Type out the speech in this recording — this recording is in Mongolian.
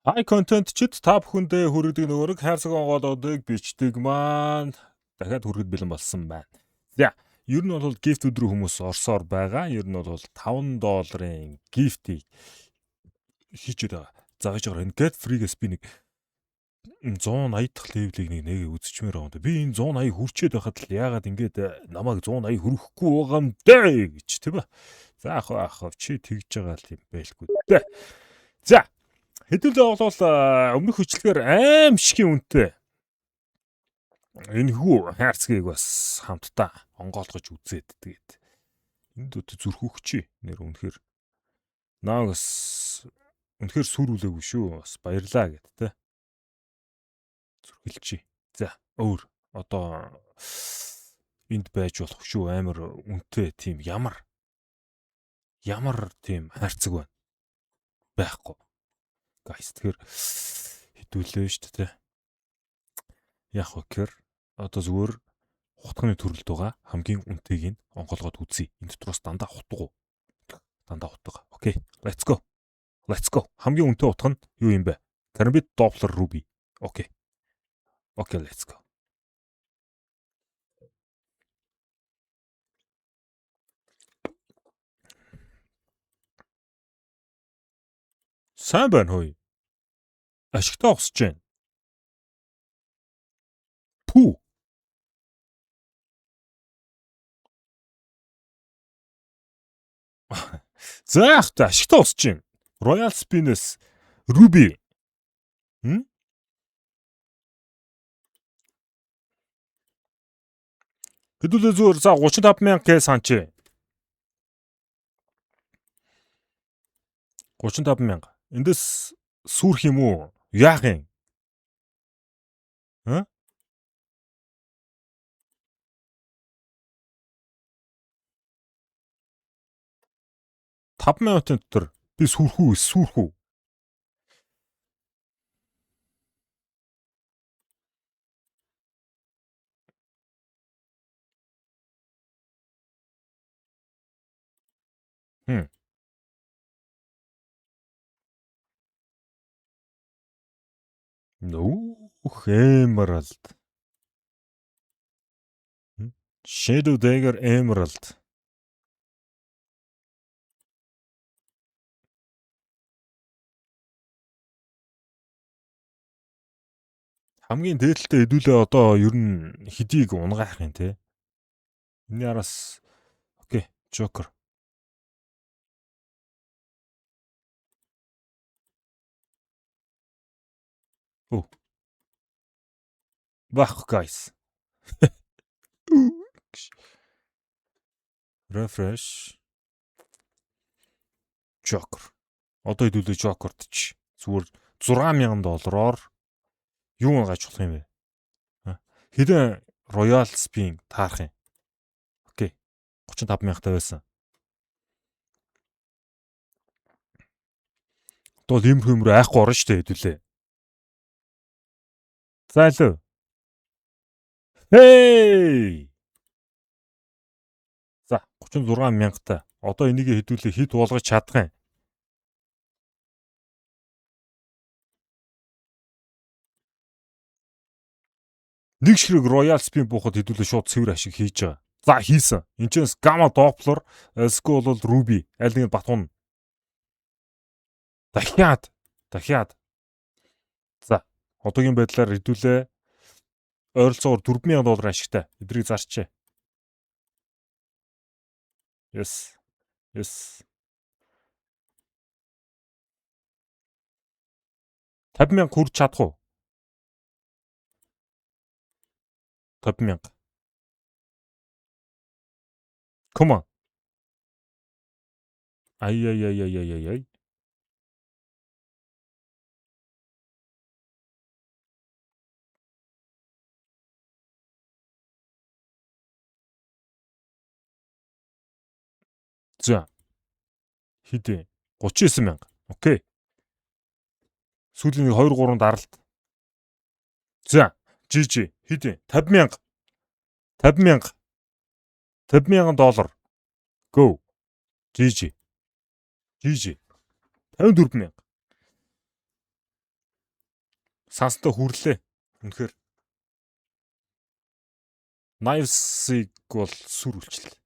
High content-чид та бүхэндээ хүргэдэг нөгөөг хайрцаг онгоолуудыг бичдэг маань дахиад хүргэд бэлэн болсон байна. За, ер нь бол gift өдрөө хүмүүс орсоор байгаа. Ер нь бол $5 gift-ийг хийчихэд байгаа. Зааж байгаа. Get free-гээс би нэг 180 дахь левелийг нэгээ үзчихмээр байгаа юм да. Би энэ 180 хүрчээд байхад л яагаад ингэж намайг 180 хүргэхгүй байгаа юм дээ гэж тийм ба. За ах чи тэгж байгаа л юм байлгүй дээ. За хэдүүлээ бол өмнөх хүчлэгээр аимшигын үнэтэй энэ хүү хайрцгийг бас хамтдаа онгоолгож үзээд тэгээд энэ дот зүрхүүхчи нэр үнэхээр наагас үнэхээр сүрүүлээгүй шүү бас баярлаа гэд тэ зүрхэлчи. За өөр одоо энд байж болох шүү амар үнэтэй тийм ямар тийм хайрцаг байна байхгүй. Гайс тэгэхээр хэдүүлээ шүү дээ. Яг хөхөр одоо зүгээр хутганы төрөлд байгаа хамгийн үнэтэйг нь онгоолгоод үзье. Энэ дотроос дандаа хутга. Окей. Let's go. Хамгийн үнэтэй утга нь юу юм бэ? Karambit Doppler Ruby. Окей, let's go. Сайн байна хөөе. Ашигтай огсож байна. Пүү. За ахта ашигтай огсож байна. Royal Spin-ээс Ruby. Хэдүүлээ зүгээр за 35,000 К санчээ. 35,000. Эндээс сүрх юм уу? Яах юм? 5 минутын дотор би сүрх үү? Emerald. Shadow Dagger Emerald. Хамгийн дээдлэлтэй хэдүүлээ одоо ер нь хэдийг унгаах юм те. Энийн араас окей, Joker. Бах guys. Refresh. Joker. Одоо хэдүүлээ Joker-д ч зүгээр $6,000 юу нгааж болох юм бэ? Хэдэн Royal Spin таарах юм? Окей. 35,000 байсан. Одоо иймэрхүү айхгүй орно шүү дээ хэдүүлээ. За илүү. Хей! За 36,000-тай. Одоо энийг хэдүүлээ хэд болгож чадах юм? Нэг ширэг Royal Spin буухад хэдүүлээ шууд цэвэр ашиг хийж байгаа. За хийсэн. Энчээс Gamma Doppler, Skull бол Ruby. Аль нэг батгуун. Дахиад. За одоогийн байдлаар хэдүүлээ ойролцоогоор $4,000 ашигтай. Эдрийг зарчээ. Yes. 50,000 хүрч чадах уу? 50,000. Come on. Ай. За. Хэдэ? 39,000. Окей. Сүүлийн 2-3 даралт. За, GG. Хэдэ? 50,000. $50,000. Go. GG. 54,000. Санстай хүрлээ. Үнэхээр Knives-ыг бол сүр үлчлээ.